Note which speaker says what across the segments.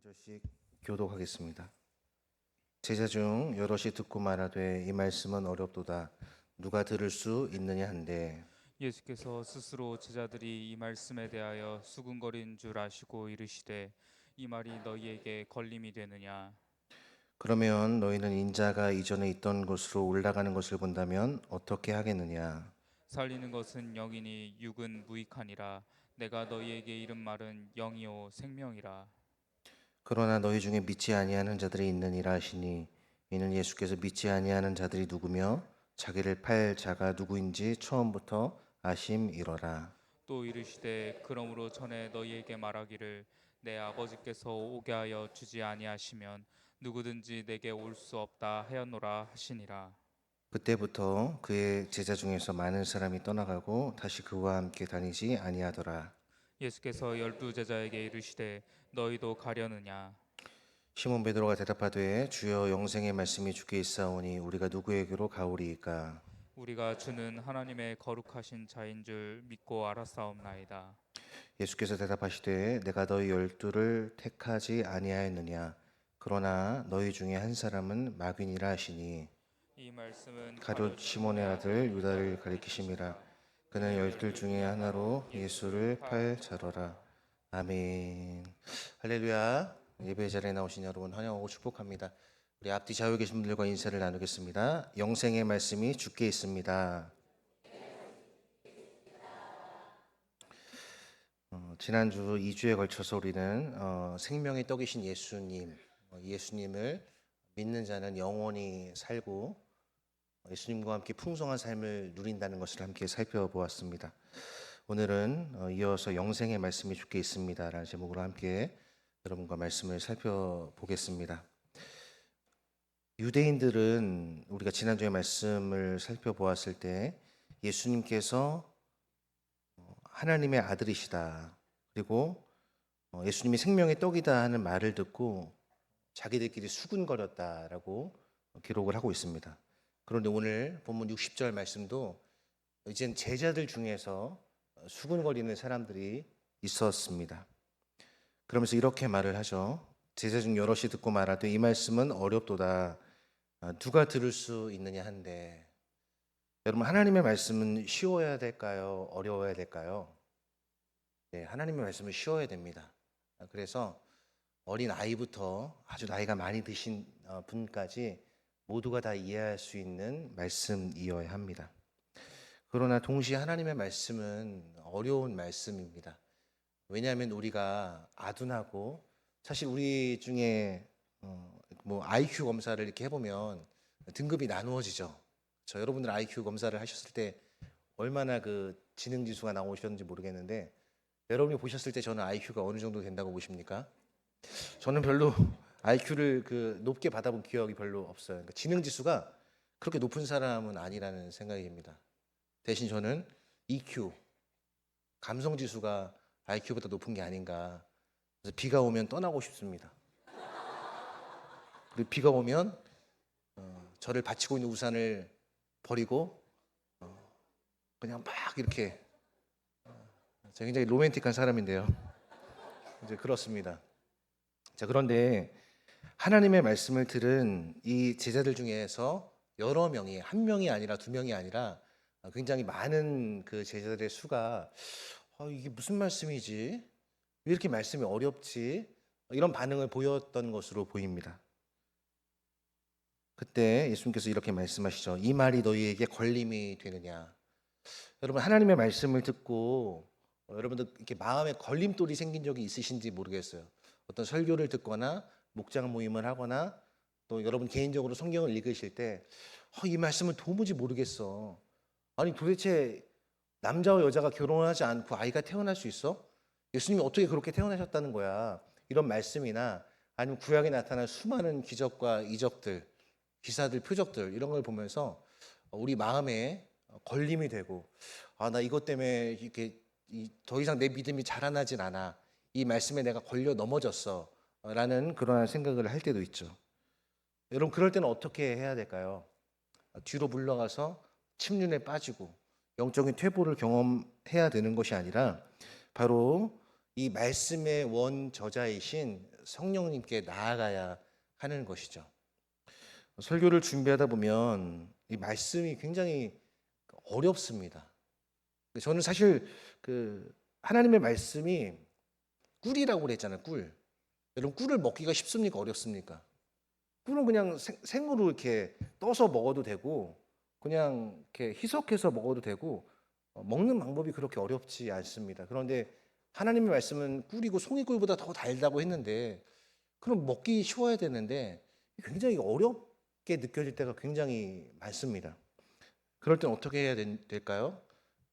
Speaker 1: 절씩 교독하겠습니다. 제자 중 여럿이 듣고 말하되 이 말씀은 어렵도다 누가 들을 수 있느냐 한데
Speaker 2: 예수께서 스스로 제자들이 이 말씀에 대하여 수군거린 줄 아시고 이르시되 이 말이 너희에게 걸림이 되느냐.
Speaker 1: 그러면 너희는 인자가 이전에 있던 곳으로 올라가는 것을 본다면 어떻게 하겠느냐.
Speaker 2: 살리는 것은 영이니 육은 무익하니라. 내가 너희에게 이른 말은 영이요 생명이라.
Speaker 1: 그러나 너희 중에 믿지 아니하는 자들이 있느니라 하시니 이는 예수께서 믿지 아니하는 자들이 누구며 자기를 팔 자가 누구인지 처음부터 아심이러라.
Speaker 2: 또 이르시되 그러므로 전에 너희에게 말하기를 내 아버지께서 오게 하여 주지 아니하시면 누구든지 내게 올 수 없다 하였노라 하시니라.
Speaker 1: 그때부터 그의 제자 중에서 많은 사람이 떠나가고 다시 그와 함께 다니지 아니하더라.
Speaker 2: 예수께서 열두 제자에게 이르시되 너희도 가려느냐.
Speaker 1: 시몬 베드로가 대답하되 주여 영생의 말씀이 주께 있사오니 우리가 누구에게로 가오리이까.
Speaker 2: 우리가 주는 하나님의 거룩하신 자인 줄 믿고 알았사옵나이다.
Speaker 1: 예수께서 대답하시되 내가 너희 열두를 택하지 아니하였느냐. 그러나 너희 중에 한 사람은 마귀니라 하시니
Speaker 2: 이 말씀은
Speaker 1: 가룟 시몬의 아들 유다를 가리키심이라. 그는 열둘 중에 하나로 예수를 팔 자로라. 아멘. 할렐루야. 예배 자리에 나오신 여러분 환영하고 축복합니다. 우리 앞뒤 좌우에 계신 분들과 인사를 나누겠습니다. 영생의 말씀이 주께 있습니다. 지난주 2주에 걸쳐서 우리는 생명의 떡이신 예수님, 예수님을 믿는 자는 영원히 살고 예수님과 함께 풍성한 삶을 누린다는 것을 함께 살펴보았습니다. 오늘은 이어서 영생의 말씀이 주께 있습니다라는 제목으로 함께 여러분과 말씀을 살펴보겠습니다. 유대인들은 우리가 지난주에 말씀을 살펴보았을 때 예수님께서 하나님의 아들이시다. 그리고 예수님이 생명의 떡이다 하는 말을 듣고 자기들끼리 수군거렸다라고 기록을 하고 있습니다. 그런데 오늘 본문 60절 말씀도 이젠 제자들 중에서 수군거리는 사람들이 있었습니다. 그러면서 이렇게 말을 하죠. 제자 중 여럿이 듣고 말하되 이 말씀은 어렵도다 누가 들을 수 있느냐 한데, 여러분 하나님의 말씀은 쉬워야 될까요? 어려워야 될까요? 네, 하나님의 말씀은 쉬워야 됩니다. 그래서 어린 아이부터 아주 나이가 많이 드신 분까지 모두가 다 이해할 수 있는 말씀이어야 합니다. 그러나 동시에 하나님의 말씀은 어려운 말씀입니다. 왜냐하면 우리가 아둔하고, 사실 우리 중에 뭐 IQ 검사를 이렇게 해보면 등급이 나누어지죠. 여러분들 IQ 검사를 하셨을 때 얼마나 그 지능 지수가 나오셨는지 모르겠는데, 여러분이 보셨을 때 저는 IQ가 어느 정도 된다고 보십니까? 저는 별로 IQ를 그 높게 받아본 기억이 별로 없어요. 그러니까 지능 지수가 그렇게 높은 사람은 아니라는 생각입니다. 대신 저는 EQ, 감성 지수가 IQ보다 높은 게 아닌가. 그래서 비가 오면 떠나고 싶습니다. 그리고 비가 오면 저를 받치고 있는 우산을 버리고 그냥 막 이렇게, 제가 굉장히 로맨틱한 사람인데요. 이제 그렇습니다. 자, 그런데 하나님의 말씀을 들은 이 제자들 중에서 여러 명이, 한 명이 아니라 두 명이 아니라 굉장히 많은 그 제자들의 수가 이게 무슨 말씀이지? 왜 이렇게 말씀이 어렵지? 이런 반응을 보였던 것으로 보입니다. 그때 예수님께서 이렇게 말씀하시죠. 이 말이 너희에게 걸림이 되느냐? 여러분 하나님의 말씀을 듣고 여러분들 이렇게 마음에 걸림돌이 생긴 적이 있으신지 모르겠어요. 어떤 설교를 듣거나 목장 모임을 하거나 또 여러분 개인적으로 성경을 읽으실 때 이 말씀은 도무지 모르겠어. 아니 도대체 남자와 여자가 결혼하지 않고 아이가 태어날 수 있어? 예수님이 어떻게 그렇게 태어나셨다는 거야? 이런 말씀이나 아니면 구약에 나타난 수많은 기적과 이적들, 기사들, 표적들 이런 걸 보면서 우리 마음에 걸림이 되고, 나 이것 때문에 이렇게 더 이상 내 믿음이 자라나진 않아. 이 말씀에 내가 걸려 넘어졌어. 라는 그런 생각을 할 때도 있죠. 여러분 그럴 때는 어떻게 해야 될까요? 뒤로 물러가서 침륜에 빠지고 영적인 퇴보를 경험해야 되는 것이 아니라 바로 이 말씀의 원저자이신 성령님께 나아가야 하는 것이죠. 설교를 준비하다 보면 이 말씀이 굉장히 어렵습니다. 저는 사실 그 하나님의 말씀이 꿀이라고 그랬잖아요. 꿀. 여러분, 꿀을 먹기가 쉽습니까? 어렵습니까? 꿀은 그냥 생으로 이렇게 떠서 먹어도 되고, 그냥 이렇게 희석해서 먹어도 되고, 먹는 방법이 그렇게 어렵지 않습니다. 그런데 하나님의 말씀은 꿀이고 송이꿀보다 더 달다고 했는데, 그럼 먹기 쉬워야 되는데 굉장히 어렵게 느껴질 때가 굉장히 많습니다. 그럴 땐 어떻게 해야 될까요?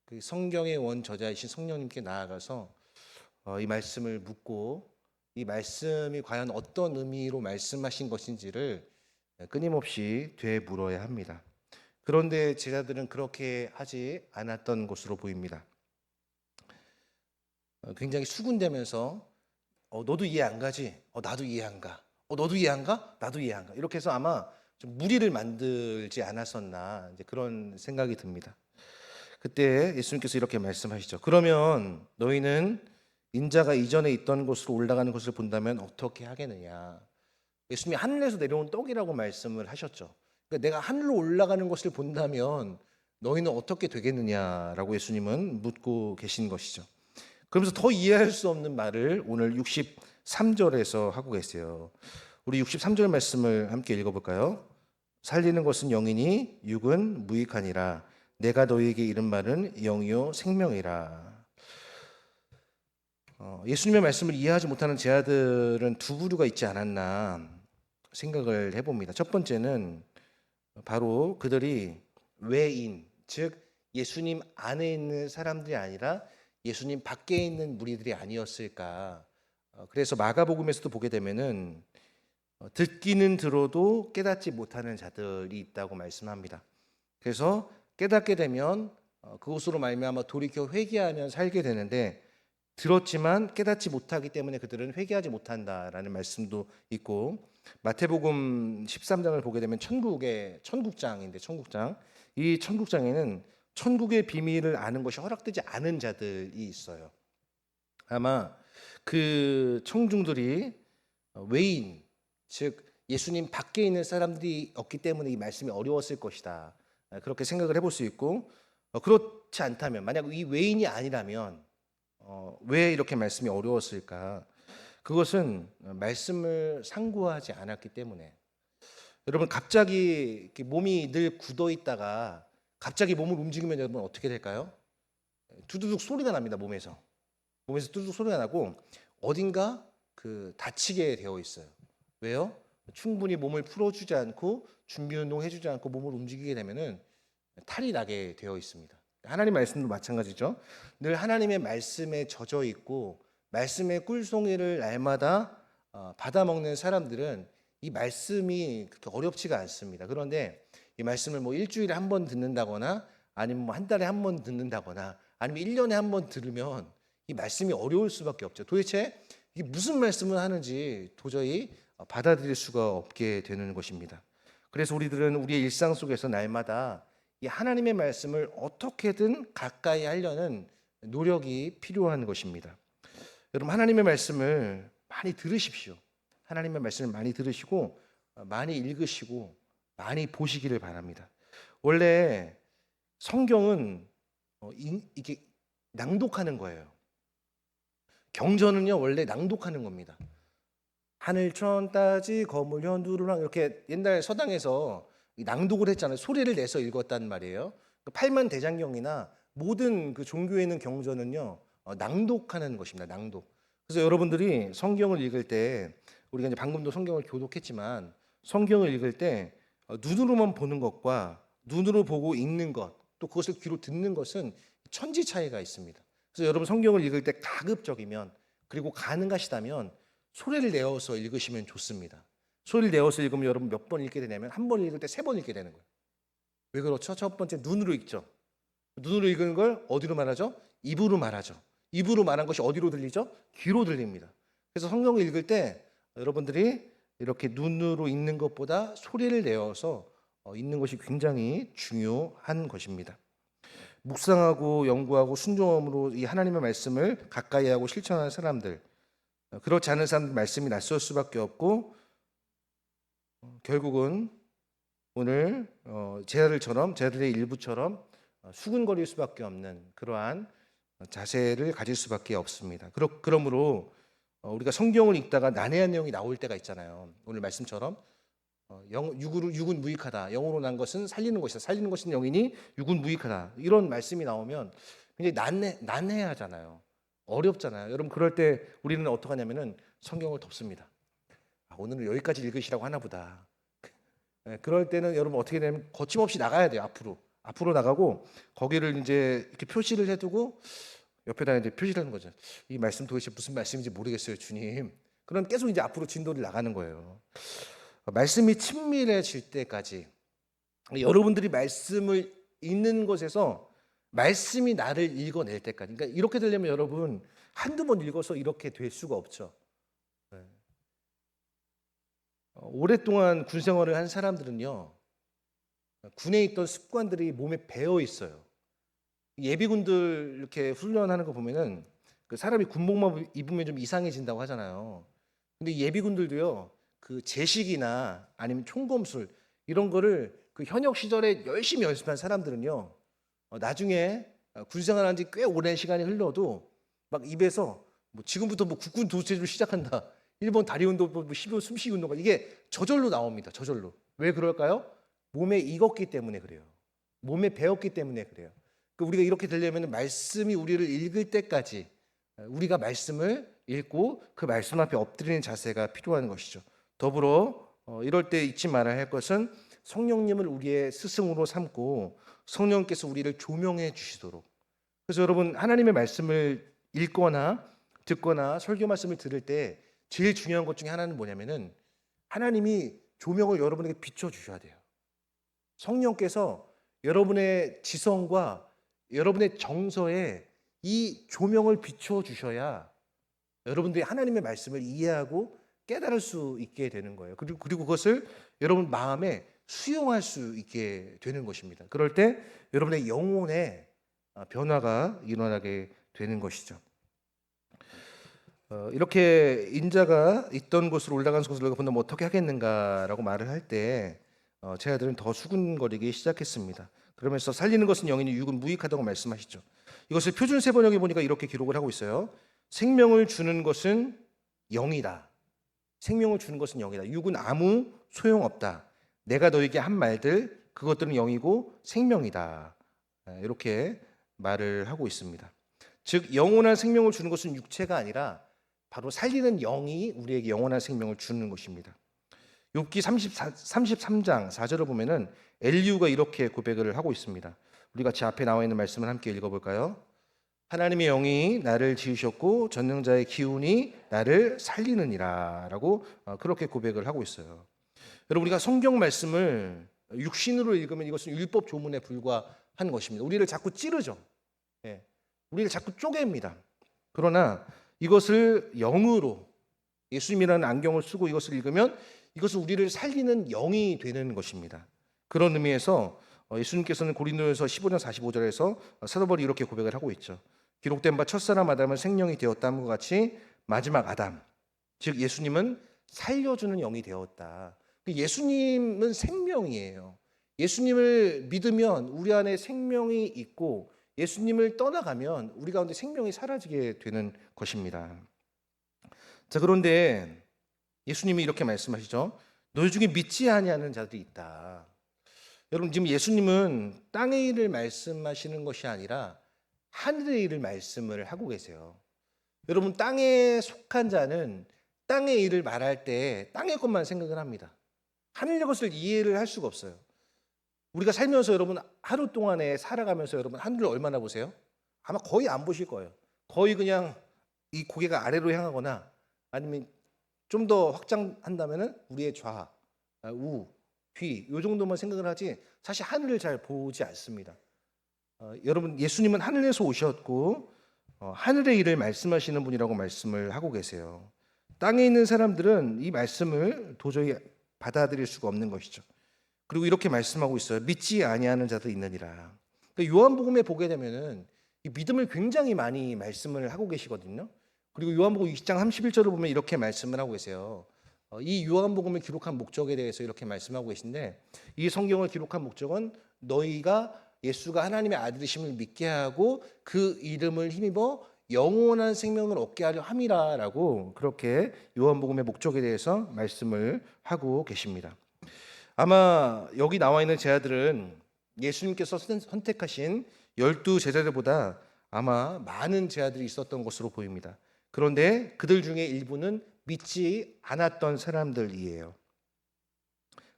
Speaker 1: 그 성경의 원저자이신 성령님께 나아가서 이 말씀을 묻고, 이 말씀이 과연 어떤 의미로 말씀하신 것인지를 끊임없이 되물어야 합니다. 그런데 제자들은 그렇게 하지 않았던 것으로 보입니다. 굉장히 수군대면서 너도 이해 안 가지? 나도 이해 안 가. 너도 이해 안 가? 나도 이해 안 가. 이렇게 해서 아마 좀 무리를 만들지 않았었나, 이제 그런 생각이 듭니다. 그때 예수님께서 이렇게 말씀하시죠. 그러면 너희는 인자가 이전에 있던 곳으로 올라가는 것을 본다면 어떻게 하겠느냐. 예수님이 하늘에서 내려온 떡이라고 말씀을 하셨죠. 그러니까 내가 하늘로 올라가는 것을 본다면 너희는 어떻게 되겠느냐라고 예수님은 묻고 계신 것이죠. 그러면서 더 이해할 수 없는 말을 오늘 63절에서 하고 계세요. 우리 63절 말씀을 함께 읽어볼까요? 살리는 것은 영이니 육은 무익하니라. 내가 너희에게 이른 말은 영이요 생명이라. 예수님의 말씀을 이해하지 못하는 제자들은 두 부류가 있지 않았나 생각을 해봅니다. 첫 번째는 바로 그들이 외인, 즉 예수님 안에 있는 사람들이 아니라 예수님 밖에 있는 무리들이 아니었을까. 그래서 마가복음에서도 보게 되면은 듣기는 들어도 깨닫지 못하는 자들이 있다고 말씀합니다. 그래서 깨닫게 되면 그것으로 말미암아 돌이켜 회개하면 살게 되는데, 들었지만 깨닫지 못하기 때문에 그들은 회개하지 못한다라는 말씀도 있고, 마태복음 13장을 보게 되면 천국장인데, 이 천국장에는 천국의 비밀을 아는 것이 허락되지 않은 자들이 있어요. 아마 그 청중들이 외인, 즉 예수님 밖에 있는 사람들이 없기 때문에 이 말씀이 어려웠을 것이다, 그렇게 생각을 해볼 수 있고, 그렇지 않다면, 만약 이 외인이 아니라면 왜 이렇게 말씀이 어려웠을까? 그것은 말씀을 상고하지 않았기 때문에. 여러분, 갑자기 이렇게 몸이 늘 굳어 있다가 갑자기 몸을 움직이면 여러분 어떻게 될까요? 두두둑 소리가 납니다. 몸에서 두두둑 소리가 나고 어딘가 다치게 되어 있어요. 왜요? 충분히 몸을 풀어주지 않고 준비 운동 해주지 않고 몸을 움직이게 되면은 탈이 나게 되어 있습니다. 하나님 말씀도 마찬가지죠. 늘 하나님의 말씀에 젖어 있고 말씀의 꿀송이를 날마다 받아 먹는 사람들은 이 말씀이 그렇게 어렵지가 않습니다. 그런데 이 말씀을 뭐 일주일에 한 번 듣는다거나 아니면 뭐 한 달에 한 번 듣는다거나 아니면 1년에 한 번 들으면 이 말씀이 어려울 수밖에 없죠. 도대체 이게 무슨 말씀을 하는지 도저히 받아들일 수가 없게 되는 것입니다. 그래서 우리들은 우리의 일상 속에서 날마다 이 하나님의 말씀을 어떻게든 가까이 하려는 노력이 필요한 것입니다. 여러분, 하나님의 말씀을 많이 들으십시오. 하나님의 말씀을 많이 들으시고 많이 읽으시고 많이 보시기를 바랍니다. 원래 성경은 이게 낭독하는 거예요. 경전은요, 원래 낭독하는 겁니다. 하늘천 따지 거물현 누르랑 이렇게 옛날 서당에서 낭독을 했잖아요. 소리를 내서 읽었단 말이에요. 팔만 대장경이나 모든 그 종교에 있는 경전은요, 낭독하는 것입니다. 낭독. 그래서 여러분들이 성경을 읽을 때, 우리가 이제 방금도 성경을 교독했지만 성경을 읽을 때 눈으로만 보는 것과 눈으로 보고 읽는 것, 또 그것을 귀로 듣는 것은 천지 차이가 있습니다. 그래서 여러분 성경을 읽을 때 가급적이면, 그리고 가능하시다면 소리를 내어서 읽으시면 좋습니다. 소리를 내어서 읽으면 여러분 몇 번 읽게 되냐면 한 번 읽을 때 3번 읽게 되는 거예요. 왜 그렇죠? 첫 번째, 눈으로 읽죠. 눈으로 읽은 걸 어디로 말하죠? 입으로 말하죠. 입으로 말한 것이 어디로 들리죠? 귀로 들립니다. 그래서 성경을 읽을 때 여러분들이 이렇게 눈으로 읽는 것보다 소리를 내어서 읽는 것이 굉장히 중요한 것입니다. 묵상하고 연구하고 순종함으로 이 하나님의 말씀을 가까이 하고 실천하는 사람들, 그렇지 않은 사람들 말씀이 낯설 수밖에 없고 결국은 오늘 제자들의 일부처럼 수군거릴 수밖에 없는 그러한 자세를 가질 수밖에 없습니다. 그러므로 우리가 성경을 읽다가 난해한 내용이 나올 때가 있잖아요. 오늘 말씀처럼 육은 무익하다. 영으로 난 것은 살리는 것이다. 살리는 것은 영이니 육은 무익하다. 이런 말씀이 나오면 굉장히 난해하잖아요. 어렵잖아요. 여러분 그럴 때 우리는 어떻게 하냐면은 성경을 덮습니다. 오늘은 여기까지 읽으시라고 하나 보다. 그럴 때는 여러분 어떻게 되냐면 거침없이 나가야 돼요. 앞으로 나가고 거기를 이제 이렇게 표시를 해두고 옆에다 이제 표시를 하는 거죠. 이 말씀 도대체 무슨 말씀인지 모르겠어요, 주님. 그럼 계속 이제 앞으로 진도를 나가는 거예요. 말씀이 친밀해질 때까지 여러분들이 말씀을 읽는 것에서 말씀이 나를 읽어낼 때까지. 그러니까 이렇게 되려면 여러분 한두 번 읽어서 이렇게 될 수가 없죠. 오랫동안 군 생활을 한 사람들은요, 군에 있던 습관들이 몸에 배어 있어요. 예비군들 이렇게 훈련하는 거 보면은 그 사람이 군복만 입으면 좀 이상해진다고 하잖아요. 근데 예비군들도요, 그 제식이나 아니면 총검술 이런 거를 그 현역 시절에 열심히 연습한 사람들은요, 나중에 군 생활한 지 꽤 오랜 시간이 흘러도 막 입에서 뭐 지금부터 뭐 국군 도체를 시작한다. 일본 다리 운동, 뭐 12호 숨쉬기 운동가 이게 저절로 나옵니다. 저절로. 왜 그럴까요? 몸에 익었기 때문에 그래요. 몸에 배웠기 때문에 그래요. 우리가 이렇게 되려면 말씀이 우리를 읽을 때까지 우리가 말씀을 읽고 그 말씀 앞에 엎드리는 자세가 필요한 것이죠. 더불어 이럴 때 잊지 말아야 할 것은 성령님을 우리의 스승으로 삼고 성령께서 우리를 조명해 주시도록. 그래서 여러분 하나님의 말씀을 읽거나 듣거나 설교 말씀을 들을 때 제일 중요한 것 중에 하나는 뭐냐면은 하나님이 조명을 여러분에게 비춰 주셔야 돼요. 성령께서 여러분의 지성과 여러분의 정서에 이 조명을 비춰 주셔야 여러분들이 하나님의 말씀을 이해하고 깨달을 수 있게 되는 거예요. 그리고 그것을 여러분 마음에 수용할 수 있게 되는 것입니다. 그럴 때 여러분의 영혼에 변화가 일어나게 되는 것이죠. 이렇게 인자가 있던 곳으로 올라간 것을 너희가 본다면 어떻게 하겠는가라고 말을 할 때 제자들은 더 수군거리기 시작했습니다. 그러면서 살리는 것은 영이니 육은 무익하다고 말씀하시죠. 이것을 표준 세번역에 보니까 이렇게 기록을 하고 있어요. 생명을 주는 것은 영이다. 생명을 주는 것은 영이다. 육은 아무 소용없다. 내가 너에게 한 말들 그것들은 영이고 생명이다. 이렇게 말을 하고 있습니다. 즉 영원한 생명을 주는 것은 육체가 아니라 바로 살리는 영이 우리에게 영원한 생명을 주는 것입니다. 욥기 33장 4절을 보면은 엘리후가 이렇게 고백을 하고 있습니다. 우리 같이 앞에 나와 있는 말씀을 함께 읽어볼까요? 하나님의 영이 나를 지으셨고 전능자의 기운이 나를 살리느니라 라고 그렇게 고백을 하고 있어요. 여러분 우리가 성경 말씀을 육신으로 읽으면 이것은 율법 조문에 불과한 것입니다. 우리를 자꾸 찌르죠. 우리를 자꾸 쪼갭니다. 그러나 이것을 영으로 예수님이라는 안경을 쓰고 이것을 읽으면 이것은 우리를 살리는 영이 되는 것입니다. 그런 의미에서 예수님께서는 고린도전서 15장 45절에서 사도 바울이 이렇게 고백을 하고 있죠. 기록된 바 첫사람 아담은 생명이 되었다함과 같이 마지막 아담, 즉 예수님은 살려주는 영이 되었다. 예수님은 생명이에요. 예수님을 믿으면 우리 안에 생명이 있고 예수님을 떠나가면 우리 가운데 생명이 사라지게 되는 것입니다. 자, 그런데 예수님이 이렇게 말씀하시죠. 너희 중에 믿지 아니하는 자들이 있다. 여러분 지금 예수님은 땅의 일을 말씀하시는 것이 아니라 하늘의 일을 말씀을 하고 계세요. 여러분 땅에 속한 자는 땅의 일을 말할 때 땅의 것만 생각을 합니다. 하늘의 것을 이해를 할 수가 없어요. 우리가 살면서 여러분 하루 동안에 살아가면서 여러분 하늘을 얼마나 보세요? 아마 거의 안 보실 거예요. 거의 그냥 이 고개가 아래로 향하거나 아니면 좀 더 확장한다면은 우리의 좌, 우, 뒤 이 정도만 생각을 하지 사실 하늘을 잘 보지 않습니다. 여러분 예수님은 하늘에서 오셨고 하늘의 일을 말씀하시는 분이라고 말씀을 하고 계세요. 땅에 있는 사람들은 이 말씀을 도저히 받아들일 수가 없는 것이죠. 그리고 이렇게 말씀하고 있어요. 믿지 아니하는 자도 있느니라. 그러니까 요한복음에 보게 되면은 이 믿음을 굉장히 많이 말씀을 하고 계시거든요. 그리고 요한복음 20장 31절을 보면 이렇게 말씀을 하고 계세요. 이 요한복음을 기록한 목적에 대해서 이렇게 말씀하고 계신데, 이 성경을 기록한 목적은 너희가 예수가 하나님의 아들이심을 믿게 하고 그 이름을 힘입어 영원한 생명을 얻게 하려 함이라라고 그렇게 요한복음의 목적에 대해서 말씀을 하고 계십니다. 아마 여기 나와 있는 제자들은 예수님께서 선택하신 12 제자들보다 아마 많은 제자들이 있었던 것으로 보입니다. 그런데 그들 중에 일부는 믿지 않았던 사람들이에요.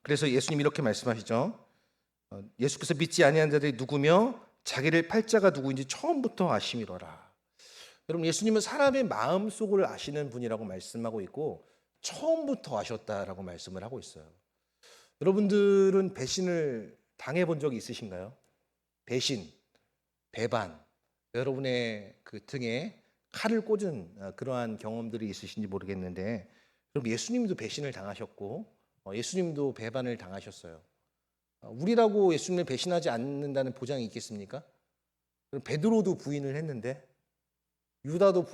Speaker 1: 그래서 예수님 이렇게 말씀하시죠. 예수께서 믿지 아니한 자들이 누구며 자기를 팔자가 누구인지 처음부터 아심이로라. 여러분, 예수님은 사람의 마음속을 아시는 분이라고 말씀하고 있고 처음부터 아셨다라고 말씀을 하고 있어요. 여러분들은 배신을 당해본 적이 있으신가요? 배신, 배반, 여러분의 그 등에 칼을 꽂은 그러한 경험들이 있으신지 모르겠는데, 그럼 예수님도 배신을 당하셨고 예수님도 배반을 당하셨어요. 우리라고 예수님을 배신하지 않는다는 보장이 있겠습니까? 그럼 베드로도 부인을 했는데, 유다도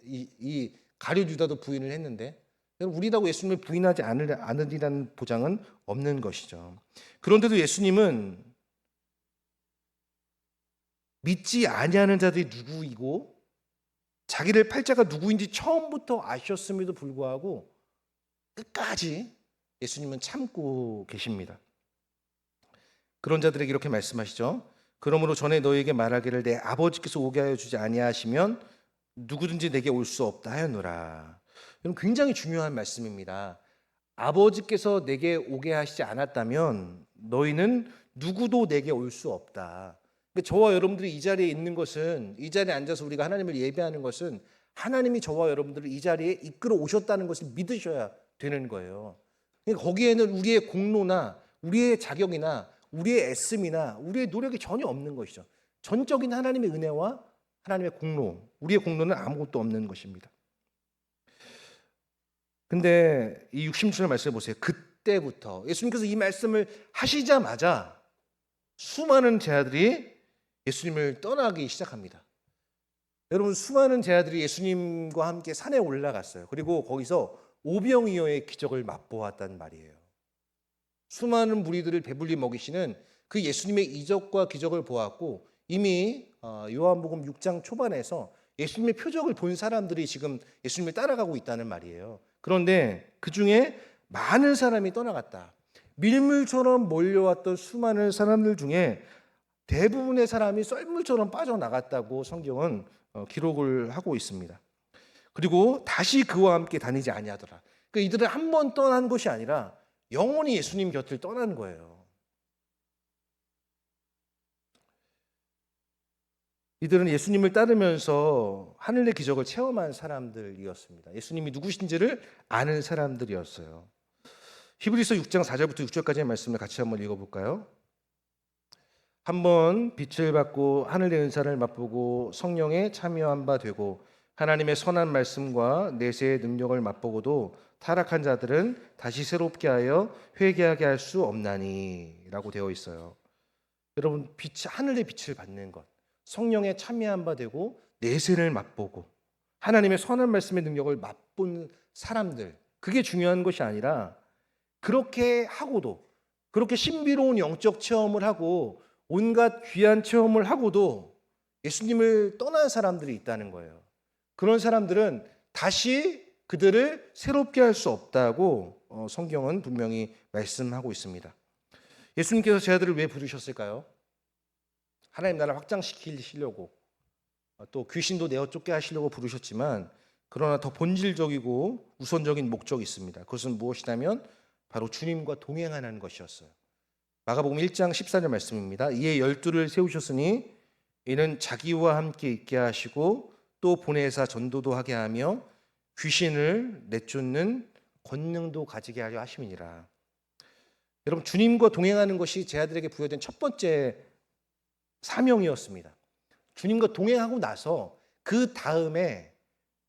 Speaker 1: 이 가룟 유다도 부인을 했는데, 우리라고 예수님을 부인하지 않으리라는 보장은 없는 것이죠. 그런데도 예수님은 믿지 아니하는 자들이 누구이고 자기를 팔자가 누구인지 처음부터 아셨음에도 불구하고 끝까지 예수님은 참고 계십니다. 그런 자들에게 이렇게 말씀하시죠. 그러므로 전에 너에게 말하기를 내 아버지께서 오게 하여 주지 아니하시면 누구든지 내게 올 수 없다 하였노라. 이건 굉장히 중요한 말씀입니다. 아버지께서 내게 오게 하시지 않았다면 너희는 누구도 내게 올 수 없다. 저와 여러분들이 이 자리에 있는 것은, 이 자리에 앉아서 우리가 하나님을 예배하는 것은 하나님이 저와 여러분들을 이 자리에 이끌어 오셨다는 것을 믿으셔야 되는 거예요. 거기에는 우리의 공로나 우리의 자격이나 우리의 애씀이나 우리의 노력이 전혀 없는 것이죠. 전적인 하나님의 은혜와 하나님의 공로, 우리의 공로는 아무것도 없는 것입니다. 근데 이 66절 말씀을 보세요. 그때부터 예수님께서 이 말씀을 하시자마자 수많은 제자들이 예수님을 떠나기 시작합니다. 여러분, 수많은 제자들이 예수님과 함께 산에 올라갔어요. 그리고 거기서 오병이어의 기적을 맛보았단 말이에요. 수많은 무리들을 배불리 먹이시는 그 예수님의 이적과 기적을 보았고, 이미 요한복음 6장 초반에서 예수님의 표적을 본 사람들이 지금 예수님을 따라가고 있다는 말이에요. 그런데 그 중에 많은 사람이 떠나갔다. 밀물처럼 몰려왔던 수많은 사람들 중에 대부분의 사람이 썰물처럼 빠져나갔다고 성경은 기록을 하고 있습니다. 그리고 다시 그와 함께 다니지 아니하더라. 그러니까 이들은 한 번 떠난 것이 아니라 영원히 예수님 곁을 떠난 거예요. 이들은 예수님을 따르면서 하늘의 기적을 체험한 사람들이었습니다. 예수님이 누구신지를 아는 사람들이었어요. 히브리서 6장 4절부터 6절까지의 말씀을 같이 한번 읽어볼까요? 한번 빛을 받고 하늘의 은사를 맛보고 성령에 참여한 바 되고 하나님의 선한 말씀과 내세의 능력을 맛보고도 타락한 자들은 다시 새롭게 하여 회개하게 할 수 없나니 라고 되어 있어요. 여러분, 하늘의 빛을 받는 것, 성령에 참여한 바 되고 내세를 맛보고 하나님의 선한 말씀의 능력을 맛본 사람들, 그게 중요한 것이 아니라 그렇게 하고도, 그렇게 신비로운 영적 체험을 하고 온갖 귀한 체험을 하고도 예수님을 떠난 사람들이 있다는 거예요. 그런 사람들은 다시 그들을 새롭게 할 수 없다고 성경은 분명히 말씀하고 있습니다. 예수님께서 제자들을 왜 부르셨을까요? 하나님 나라를 확장시키시려고, 또 귀신도 내어 쫓게 하시려고 부르셨지만, 그러나 더 본질적이고 우선적인 목적이 있습니다. 그것은 무엇이냐면 바로 주님과 동행하는 것이었어요. 마가복음 1장 14절 말씀입니다. 이에 12를 세우셨으니 이는 자기와 함께 있게 하시고 또 보내사 전도도 하게 하며 귀신을 내쫓는 권능도 가지게 하려 하심이니라. 여러분, 주님과 동행하는 것이 제자들에게 부여된 첫 번째 사명이었습니다. 주님과 동행하고 나서 그 다음에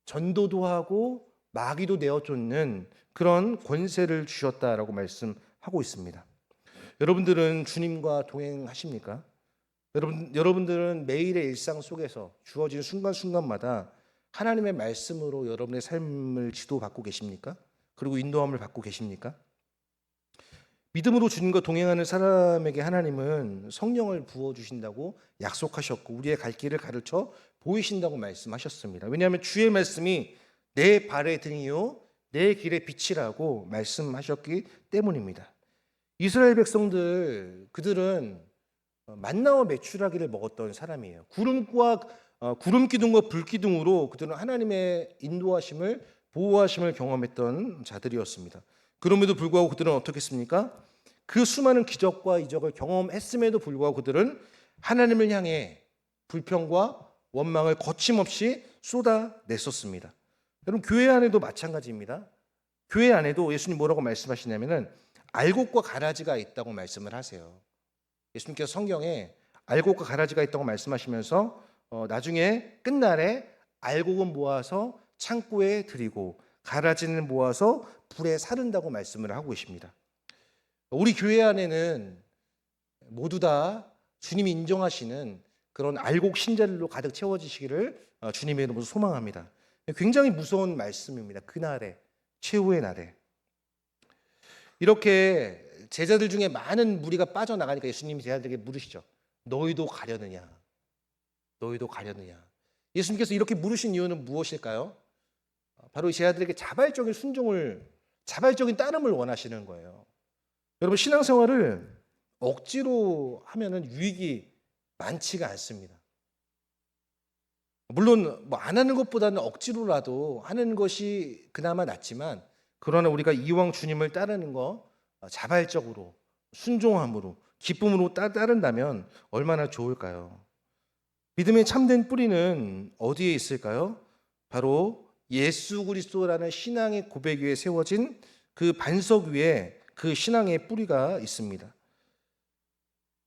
Speaker 1: 전도도 하고 마귀도 내어쫓는 그런 권세를 주셨다라고 말씀하고 있습니다. 여러분들은 주님과 동행하십니까? 여러분들은 매일의 일상 속에서 주어진 순간순간마다 하나님의 말씀으로 여러분의 삶을 지도받고 계십니까? 그리고 인도함을 받고 계십니까? 믿음으로 주님과 동행하는 사람에게 하나님은 성령을 부어주신다고 약속하셨고 우리의 갈 길을 가르쳐 보이신다고 말씀하셨습니다. 왜냐하면 주의 말씀이 내 발의 등이요 내 길의 빛이라고 말씀하셨기 때문입니다. 이스라엘 백성들 그들은 만나와 메추라기를 먹었던 사람이에요. 구름 기둥과 불 기둥으로 그들은 하나님의 인도하심을 보호하심을 경험했던 자들이었습니다. 그럼에도 불구하고 그들은 어떻게 했습니까? 그 수많은 기적과 이적을 경험했음에도 불구하고 그들은 하나님을 향해 불평과 원망을 거침없이 쏟아냈었습니다. 여러분 교회 안에도 마찬가지입니다. 교회 안에도 예수님 뭐라고 말씀하시냐면은 알곡과 가라지가 있다고 말씀을 하세요. 예수님께서 성경에 알곡과 가라지가 있다고 말씀하시면서 나중에 끝날에 알곡은 모아서 창고에 드리고 가라지는 모아서 불에 사른다고 말씀을 하고 계십니다. 우리 교회 안에는 모두 다 주님이 인정하시는 그런 알곡 신자들로 가득 채워지시기를 주님의 이름으로 소망합니다. 굉장히 무서운 말씀입니다. 그날에 최후의 날에 이렇게 제자들 중에 많은 무리가 빠져나가니까 예수님이 제자들에게 물으시죠. 너희도 가려느냐? 너희도 가려느냐? 예수님께서 이렇게 물으신 이유는 무엇일까요? 바로 제자들에게 자발적인 순종을, 자발적인 따름을 원하시는 거예요. 여러분 신앙생활을 억지로 하면은 유익이 많지가 않습니다. 물론 뭐 안 하는 것보다는 억지로라도 하는 것이 그나마 낫지만 그러나 우리가 이왕 주님을 따르는 거 자발적으로 순종함으로 기쁨으로 따른다면 얼마나 좋을까요? 믿음의 참된 뿌리는 어디에 있을까요? 바로 예수 그리스도라는 신앙의 고백 위에 세워진 그 반석 위에 그 신앙의 뿌리가 있습니다.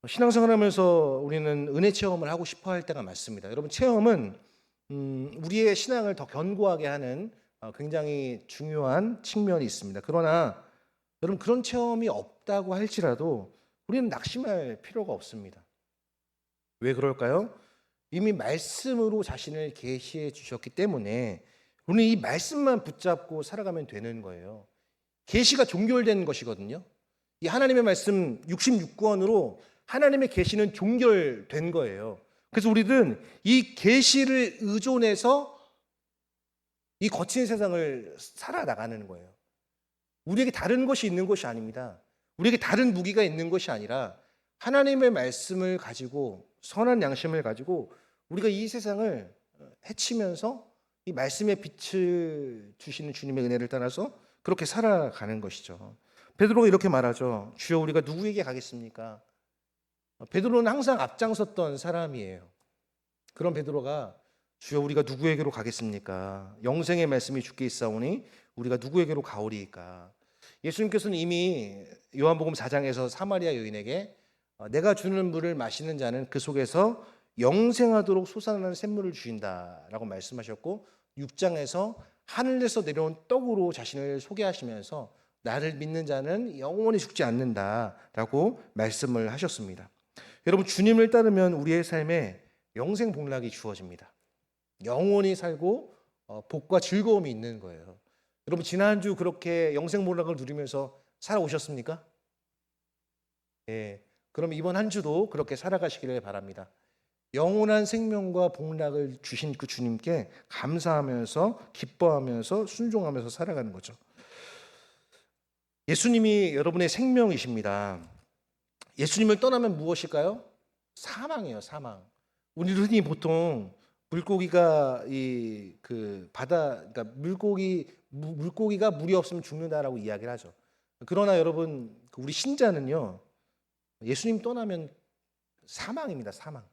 Speaker 1: 신앙생활하면서 우리는 은혜 체험을 하고 싶어 할 때가 많습니다. 여러분 체험은 우리의 신앙을 더 견고하게 하는 굉장히 중요한 측면이 있습니다. 그러나 여러분 그런 체험이 없다고 할지라도 우리는 낙심할 필요가 없습니다. 왜 그럴까요? 이미 말씀으로 자신을 계시해 주셨기 때문에 우리는 이 말씀만 붙잡고 살아가면 되는 거예요. 계시가 종결된 것이거든요. 이 하나님의 말씀 66권으로 하나님의 계시는 종결된 거예요. 그래서 우리는 이 계시를 의존해서 이 거친 세상을 살아나가는 거예요. 우리에게 다른 것이 있는 것이 아닙니다. 우리에게 다른 무기가 있는 것이 아니라 하나님의 말씀을 가지고 선한 양심을 가지고 우리가 이 세상을 헤치면서 이 말씀의 빛을 주시는 주님의 은혜를 따라서 그렇게 살아가는 것이죠. 베드로가 이렇게 말하죠. 주여 우리가 누구에게 가겠습니까? 베드로는 항상 앞장섰던 사람이에요. 그런 베드로가 주여 우리가 누구에게로 가겠습니까? 영생의 말씀이 주께 있사오니 우리가 누구에게로 가오리이까? 예수님께서는 이미 요한복음 4장에서 사마리아 여인에게 내가 주는 물을 마시는 자는 그 속에서 영생하도록 솟아나는 샘물을 주신다라고 말씀하셨고 6장에서 하늘에서 내려온 떡으로 자신을 소개하시면서 나를 믿는 자는 영원히 죽지 않는다라고 말씀을 하셨습니다. 여러분 주님을 따르면 우리의 삶에 영생 복락이 주어집니다. 영원히 살고 복과 즐거움이 있는 거예요. 여러분 지난주 그렇게 영생 복락을 누리면서 살아오셨습니까? 예. 그럼 이번 한 주도 그렇게 살아가시기를 바랍니다. 영원한 생명과 복락을 주신 그 주님께 감사하면서 기뻐하면서 순종하면서 살아가는 거죠. 예수님이 여러분의 생명이십니다. 예수님을 떠나면 무엇일까요? 사망이에요, 사망. 우리 흔히 보통 물고기가 그러니까 물고기가 물이 없으면 죽는다라고 이야기를 하죠. 그러나 여러분 우리 신자는요 예수님 떠나면 사망입니다, 사망.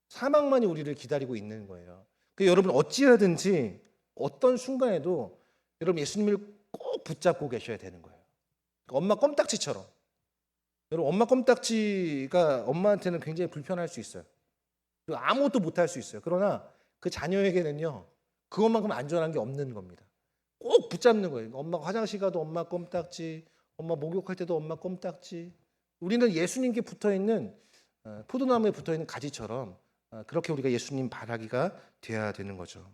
Speaker 1: 사망만이 우리를 기다리고 있는 거예요. 그러니까 여러분 어찌하든지 어떤 순간에도 여러분 예수님을 꼭 붙잡고 계셔야 되는 거예요. 엄마 껌딱지처럼. 여러분 엄마 껌딱지가 엄마한테는 굉장히 불편할 수 있어요. 그리고 아무것도 못할 수 있어요. 그러나 그 자녀에게는요 그것만큼 안전한 게 없는 겁니다. 꼭 붙잡는 거예요. 엄마가 화장실 가도 엄마 껌딱지, 엄마 목욕할 때도 엄마 껌딱지. 우리는 예수님께 붙어있는 포도나무에 붙어있는 가지처럼 그렇게 우리가 예수님 바라기가 돼야 되는 거죠.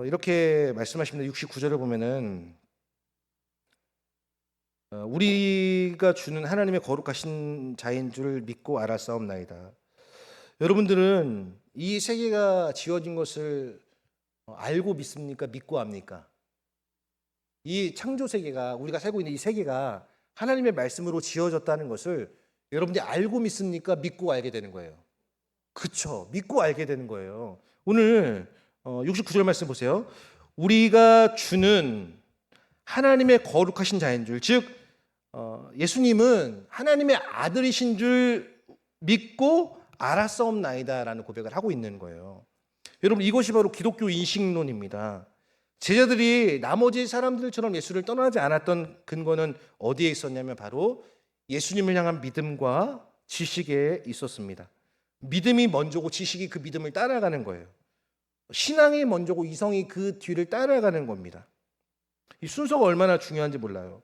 Speaker 1: 이렇게 말씀하십니다. 69절을 보면은 우리가 주는 하나님의 거룩하신 자인 줄 믿고 알았사옵나이다. 여러분들은 이 세계가 지어진 것을 알고 믿습니까? 믿고 압니까? 이 창조 세계가, 우리가 살고 있는 이 세계가 하나님의 말씀으로 지어졌다는 것을 여러분들이 알고 믿습니까? 믿고 알게 되는 거예요. 그쵸, 믿고 알게 되는 거예요. 오늘 69절 말씀 보세요. 우리가 주는 하나님의 거룩하신 자인 줄, 즉 예수님은 하나님의 아들이신 줄 믿고 알았사옵나이다 라는 고백을 하고 있는 거예요. 여러분, 이것이 바로 기독교 인식론입니다. 제자들이 나머지 사람들처럼 예수를 떠나지 않았던 근거는 어디에 있었냐면 바로 예수님을 향한 믿음과 지식에 있었습니다. 믿음이 먼저고 지식이 그 믿음을 따라가는 거예요. 신앙이 먼저고 이성이 그 뒤를 따라가는 겁니다. 이 순서가 얼마나 중요한지 몰라요.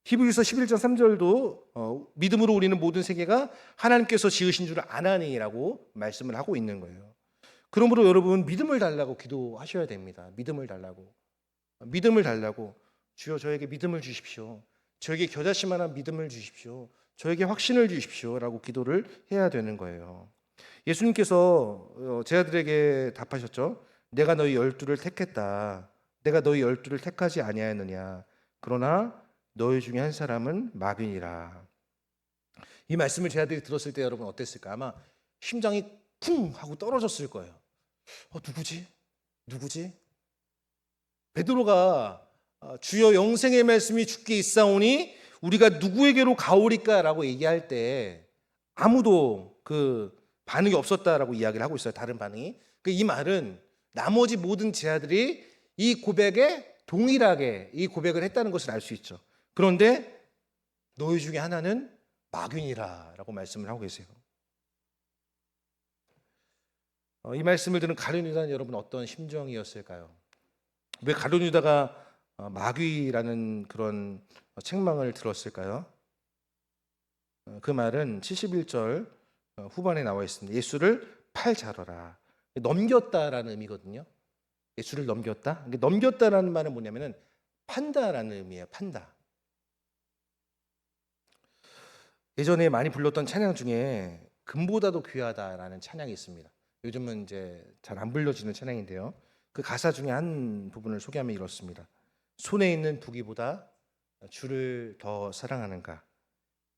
Speaker 1: 히브리서 11장 3절도 믿음으로 우리는 모든 세계가 하나님께서 지으신 줄 아나니라고 말씀을 하고 있는 거예요. 그러므로 여러분, 믿음을 달라고 기도하셔야 됩니다. 믿음을 달라고. 믿음을 달라고. 주여, 저에게 믿음을 주십시오. 저에게 겨자씨만한 믿음을 주십시오. 저에게 확신을 주십시오 라고 기도를 해야 되는 거예요. 예수님께서 제자들에게 답하셨죠. 내가 너희 12를 택했다. 내가 너희 12를 택하지 아니하였느냐. 그러나 너희 중에 한 사람은 마귀니라. 이 말씀을 제자들이 들었을 때 여러분 어땠을까? 아마 심장이 쿵 하고 떨어졌을 거예요. 누구지? 베드로가 주여, 영생의 말씀이 주께 있사오니 우리가 누구에게로 가오리까? 라고 얘기할 때 아무도 그 반응이 없었다라고 이야기를 하고 있어요. 다른 반응이. 이 말은 나머지 모든 제자들이 이 고백에 동일하게 이 고백을 했다는 것을 알 수 있죠. 그런데 너희 중에 하나는 마귀니라 라고 말씀을 하고 계세요. 이 말씀을 들은 가룟 유다는 여러분 어떤 심정이었을까요? 왜 가룟 유다가 마귀라는 그런 책망을 들었을까요? 그 말은 71절 후반에 나와 있습니다. 예수를 팔자러라. 넘겼다라는 의미거든요. 예수를 넘겼다. 넘겼다라는 말은 뭐냐면은 판다라는 의미예요. 판다. 예전에 많이 불렀던 찬양 중에 금보다도 귀하다라는 찬양이 있습니다. 요즘은 이제 잘 안 불려지는 찬양인데요. 그 가사 중에 한 부분을 소개하면 이렇습니다. 손에 있는 부귀보다 주를 더 사랑하는가?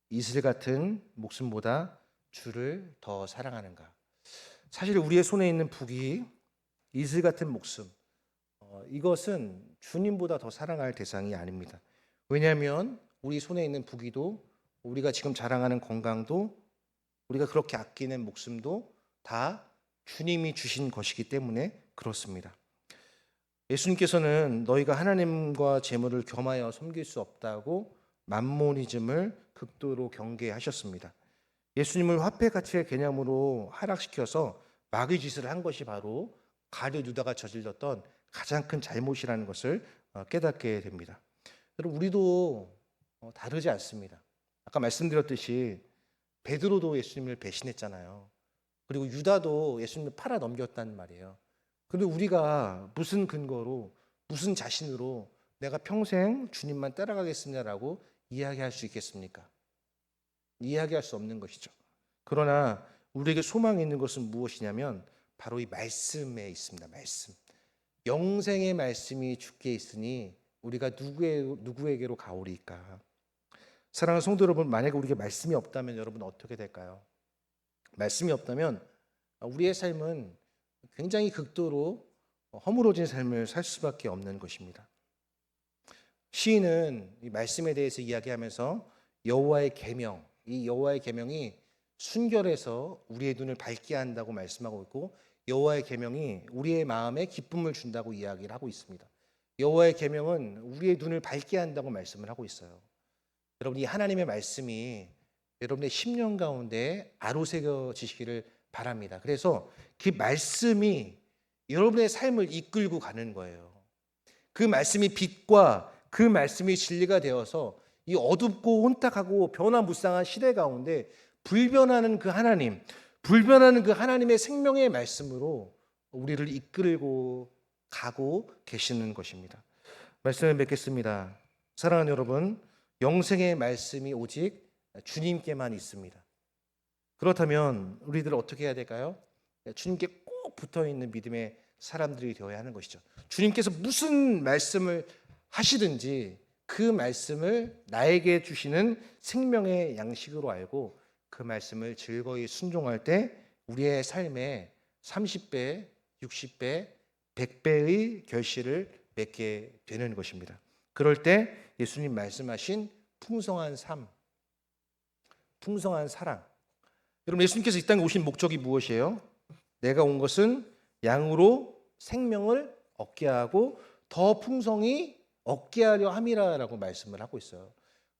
Speaker 1: 이슬 같은 목숨보다 주를 더 사랑하는가? 사실 우리의 손에 있는 부귀, 이슬 같은 목숨, 이것은 주님보다 더 사랑할 대상이 아닙니다. 왜냐하면 우리 손에 있는 부귀도, 우리가 지금 자랑하는 건강도, 우리가 그렇게 아끼는 목숨도 다 주님이 주신 것이기 때문에 그렇습니다. 예수님께서는 너희가 하나님과 재물을 겸하여 섬길 수 없다고 맘모니즘을 극도로 경계하셨습니다. 예수님을 화폐 가치의 개념으로 하락시켜서 마귀 짓을 한 것이 바로 가룟 유다가 저질렀던 가장 큰 잘못이라는 것을 깨닫게 됩니다. 여러분, 우리도 다르지 않습니다. 아까 말씀드렸듯이 베드로도 예수님을 배신했잖아요. 그리고 유다도 예수님을 팔아 넘겼단 말이에요. 그런데 우리가 무슨 근거로, 무슨 자신으로 내가 평생 주님만 따라가겠습니다라고 이야기할 수 있겠습니까? 이야기할 수 없는 것이죠. 그러나 우리에게 소망이 있는 것은 무엇이냐면 바로 이 말씀에 있습니다. 말씀. 영생의 말씀이 주께 있으니 우리가 누구에게로 가오리까? 사랑하는 성도 여러분, 만약에 우리에게 말씀이 없다면 여러분 어떻게 될까요? 말씀이 없다면 우리의 삶은 굉장히 극도로 허물어진 삶을 살 수밖에 없는 것입니다. 시인은 이 말씀에 대해서 이야기하면서 여호와의 계명, 이 여호와의 계명이 순결해서 우리의 눈을 밝게 한다고 말씀하고 있고, 여호와의 계명이 우리의 마음에 기쁨을 준다고 이야기를 하고 있습니다. 여호와의 계명은 우리의 눈을 밝게 한다고 말씀을 하고 있어요. 여러분, 이 하나님의 말씀이 여러분의 심령 가운데 아로새겨지시기를 바랍니다. 그래서 그 말씀이 여러분의 삶을 이끌고 가는 거예요. 그 말씀이 빛과 그 말씀이 진리가 되어서 이 어둡고 혼탁하고 변화무쌍한 시대 가운데 불변하는 그 하나님, 불변하는 그 하나님의 생명의 말씀으로 우리를 이끌고 가고 계시는 것입니다. 말씀을 맺겠습니다. 사랑하는 여러분, 영생의 말씀이 오직 주님께만 있습니다. 그렇다면 우리들 어떻게 해야 될까요? 주님께 꼭 붙어있는 믿음의 사람들이 되어야 하는 것이죠. 주님께서 무슨 말씀을 하시든지 그 말씀을 나에게 주시는 생명의 양식으로 알고 그 말씀을 즐거이 순종할 때 우리의 삶에 30배, 60배, 100배의 결실을 맺게 되는 것입니다. 그럴 때 예수님 말씀하신 풍성한 삶, 풍성한 사랑. 여러분, 예수님께서 이 땅에 오신 목적이 무엇이에요? 내가 온 것은 양으로 생명을 얻게 하고 더 풍성히 얻게 하려 함이라라고 말씀을 하고 있어요.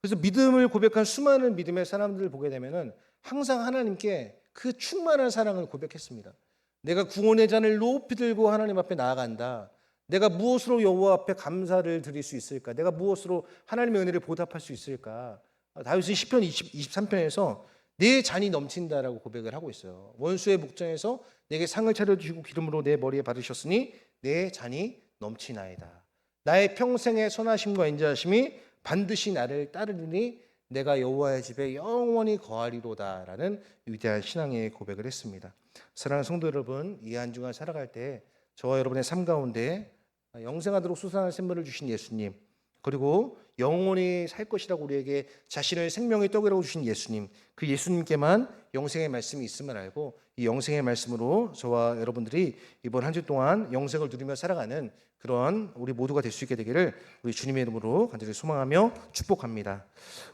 Speaker 1: 그래서 믿음을 고백한 수많은 믿음의 사람들을 보게 되면은 항상 하나님께 그 충만한 사랑을 고백했습니다. 내가 구원의 잔을 높이 들고 하나님 앞에 나아간다. 내가 무엇으로 여호와 앞에 감사를 드릴 수 있을까? 내가 무엇으로 하나님의 은혜를 보답할 수 있을까? 다윗은 시편 23편에서 내 잔이 넘친다라고 고백을 하고 있어요. 원수의 목전에서 내게 상을 차려주시고 기름으로 내 머리에 바르셨으니 내 잔이 넘치나이다. 나의 평생의 선하심과 인자하심이 반드시 나를 따르리니 내가 여호와의 집에 영원히 거하리로다라는 위대한 신앙의 고백을 했습니다. 사랑하는 성도 여러분, 이 한 주간 살아갈 때 저와 여러분의 삶 가운데 영생하도록 솟아난 샘물을 주신 예수님, 그리고 영원히 살 것이라고 우리에게 자신을 생명의 떡이라고 주신 예수님, 그 예수님께만 영생의 말씀이 있음을 알고 이 영생의 말씀으로 저와 여러분들이 이번 한 주 동안 영생을 누리며 살아가는 그런 우리 모두가 될 수 있게 되기를 우리 주님의 이름으로 간절히 소망하며 축복합니다.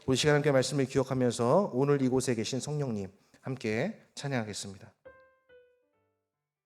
Speaker 1: 우리 시간 함께 말씀을 기억하면서 오늘 이곳에 계신 성령님 함께 찬양하겠습니다.